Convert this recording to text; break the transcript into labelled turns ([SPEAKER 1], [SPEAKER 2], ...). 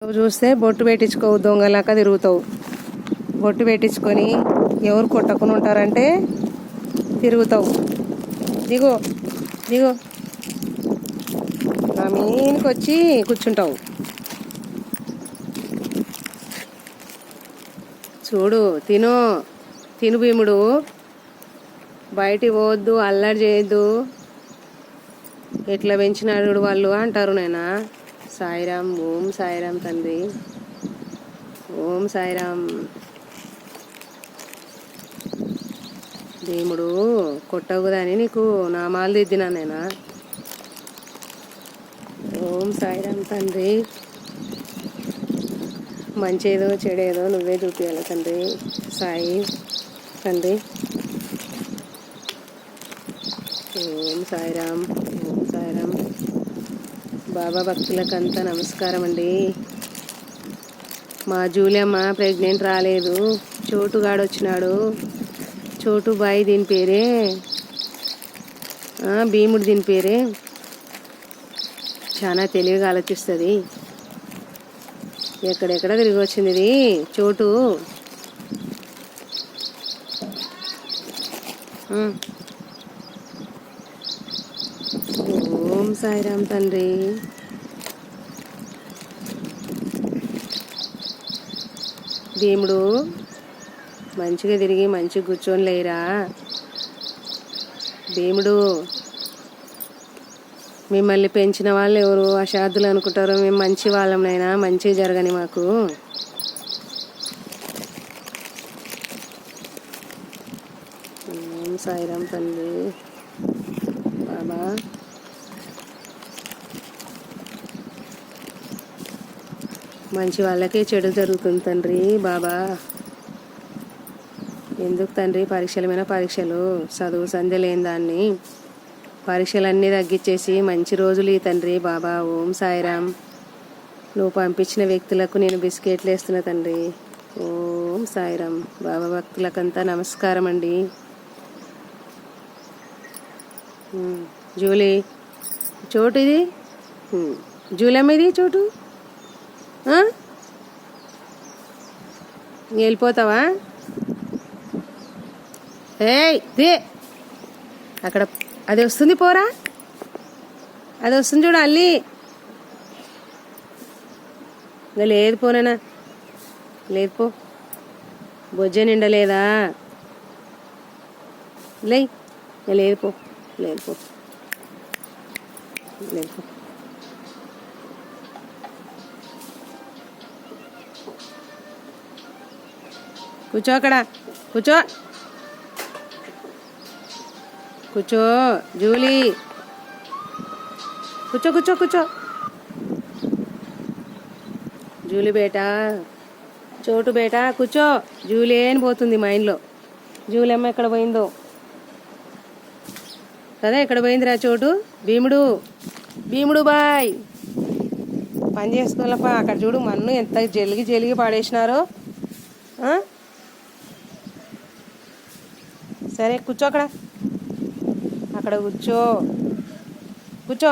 [SPEAKER 1] నువ్వు చూస్తే బొట్టు పెట్టించుకోవు, దొంగలాక తిరుగుతావు. బొట్టు పెట్టించుకొని ఎవరు కొట్టకుండా ఉంటారంటే తిరుగుతావు. దిగో దిగో, నా మీనికి వచ్చి కూర్చుంటావు. చూడు, తిను భీముడు. బయటికి పోవద్దు, అల్లరి చేయొద్దు. ఎట్లా పెంచినాడు వాళ్ళు అంటారు. నాయనా సాయిరామ్, ఓం సాయిరామ్ తండ్రి, ఓం సాయిరామ్. భీముడు కొట్టవుదని నీకు నామాలు దిద్దినా నేనా. ఓం సాయిరామ్ తండ్రి. మంచేదో చెడేదో నువ్వే చూపించాలి తండ్రి. సాయి తండ్రి, ఓం సాయిరామ్, ఓం సాయిరామ్. బాబా భక్తులకంతా నమస్కారం అండి. మా జూలియమ్మ ప్రెగ్నెంట్ రాలేదు, చోటుగాడు వచ్చినాడు. చోటు బాయ్ దీని పేరే, భీముడు దీని పేరే. చాలా తెలివిగా ఆలోచిస్తుంది. ఎక్కడెక్కడ తిరిగి వచ్చింది ఇది చోటు. ఓం సాయిరామ్ తండ్రి. భీముడు మంచిగా తిరిగి మంచిగా కూర్చొని లేరా. భీముడు, మిమ్మల్ని పెంచిన వాళ్ళు ఎవరు అశార్థులు అనుకుంటారు. మేము మంచి వాళ్ళంనైనా, మంచి జరగని మాకు. ఓం సాయిరామ్ తండ్రి. బాబా, మంచి వాళ్ళకే చెడు జరుగుతుంది తండ్రి. బాబా, ఎందుకు తండ్రి పరీక్షల మీద పరీక్షలు, చదువు సంధ్య లేని దాన్ని పరీక్షలన్నీ తగ్గించేసి మంచి రోజులు ఈ తండ్రి. బాబా, ఓం సాయిరామ్. నువ్వు పంపించిన వ్యక్తులకు నేను బిస్కెట్లు వేస్తున్నా తండ్రి. ఓం సాయిరామ్. బాబా భక్తులకంతా నమస్కారం అండి. జూలీ చోటు ఇది, జూలమ్మ ఇది చోటు. వెళ్ళిపోతావా? ఏయ్ దే, అక్కడ అది వస్తుంది, పోరా. అది వస్తుంది చూడు, అల్లి. ఇంకా లేదు, పోనేనా లేదు, పో. బొజ్జ నిండలేదా? లే, లేదు, పో. లేదు, పో. లేదు, పో. కూర్చో, అక్కడ కూర్చో, కూర్చో జూలీ, కూర్చో కూర్చో కూర్చో. జూలీ బేటా, చోటు బేటా కూర్చో. జూలీ అని పోతుంది మైండ్లో. జూలీ అమ్మ ఎక్కడ పోయిందో కదా, ఎక్కడ పోయిందిరా చోటు. భీముడు, భీముడు బాయ్. పని చేసుకోవాలప్పా. అక్కడ చూడు, మన్ను ఎంత జలిగి పాడేసినారో. సరే కూర్చో, అక్కడ కూర్చో, కూర్చో.